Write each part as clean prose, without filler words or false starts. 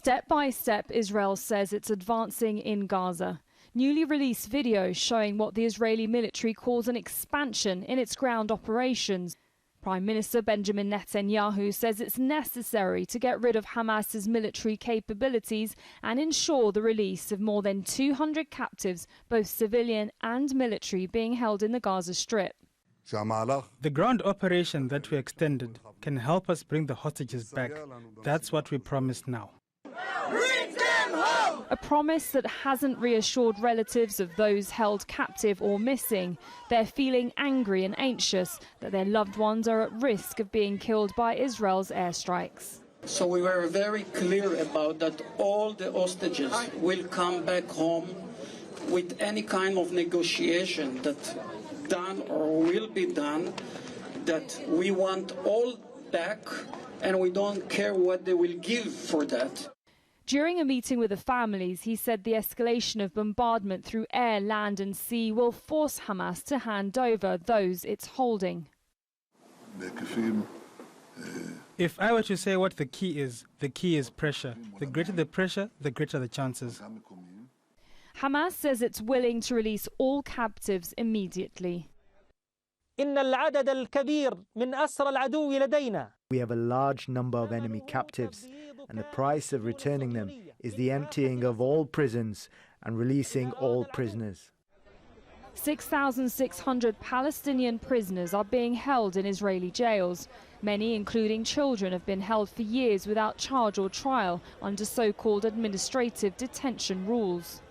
Step by step, Israel says it's advancing in Gaza. Newly released videos showing what the Israeli military calls an expansion in its ground operations. Prime Minister Benjamin Netanyahu says it's necessary to get rid of Hamas's military capabilities and ensure the release of more than 200 captives, both civilian and military, being held in the Gaza Strip. The ground operation that we extended can help us bring the hostages back. That's what we promise now. A promise that hasn't reassured relatives of those held captive or missing. They're feeling angry and anxious that their loved ones are at risk of being killed by Israel's airstrikes. So we were very clear about that all the hostages will come back home with any kind of negotiation that done or will be done, that we want all back and we don't care what they will give for that. During a meeting with the families, he said the escalation of bombardment through air, land and sea will force Hamas to hand over those it's holding. If I were to say what the key is pressure. The greater the pressure, the greater the chances. Hamas says it's willing to release all captives immediately. We have a large number of enemy captives, and the price of returning them is the emptying of all prisons and releasing all prisoners. 6,600 Palestinian prisoners are being held in Israeli jails. Many, including children, have been held for years without charge or trial under so-called administrative detention rules.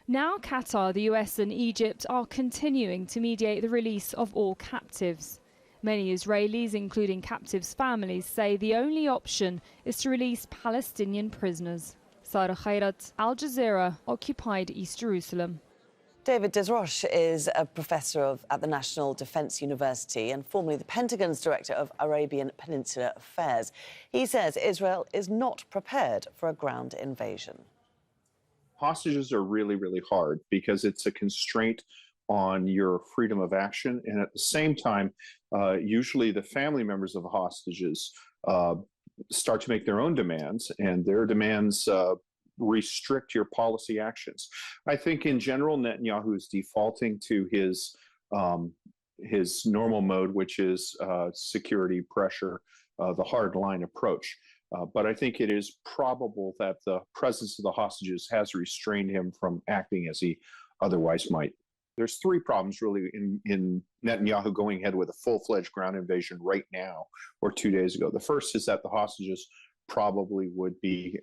Now Qatar, the US and Egypt are continuing to mediate the release of all captives. Many Israelis, including captives' families, say the only option is to release Palestinian prisoners. Sara, Khairat, Al Jazeera, occupied East Jerusalem. David Desroche is a professor at the National Defense University and formerly the Pentagon's director of Arabian Peninsula Affairs. He says Israel is not prepared for a ground invasion. Hostages are really, really hard because it's a constraint on your freedom of action. And at the same time, usually the family members of the hostages start to make their own demands, and their demands restrict your policy actions. I think in general, Netanyahu is defaulting to his normal mode, which is security pressure, the hard line approach. But I think it is probable that the presence of the hostages has restrained him from acting as he otherwise might. There's three problems really in Netanyahu going ahead with a full-fledged ground invasion right now or 2 days ago. The first is that the hostages probably would be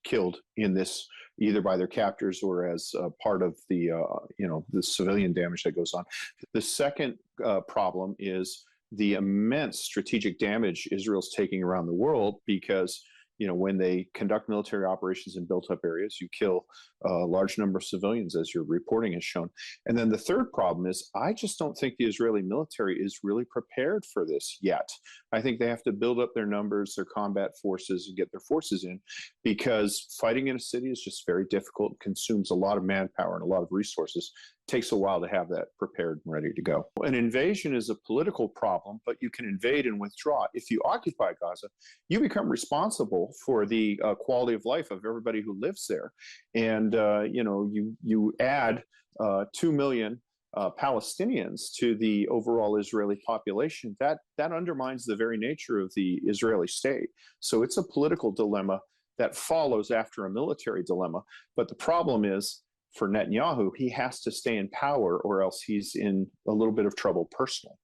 killed in this, either by their captors or as part of the the civilian damage that goes on. The second problem is the immense strategic damage Israel's taking around the world because, when they conduct military operations in built-up areas, you kill a large number of civilians, as your reporting has shown. And then the third problem is I just don't think the Israeli military is really prepared for this yet. I think they have to build up their numbers, their combat forces, and get their forces in, because fighting in a city is just very difficult, consumes a lot of manpower and a lot of resources. It takes a while to have that prepared and ready to go. An invasion is a political problem, but you can invade and withdraw. If you occupy Gaza, you become responsible for the quality of life of everybody who lives there. And, you add 2 million Palestinians to the overall Israeli population, that undermines the very nature of the Israeli state. So it's a political dilemma that follows after a military dilemma. But the problem is, for Netanyahu, he has to stay in power or else he's in a little bit of trouble personally.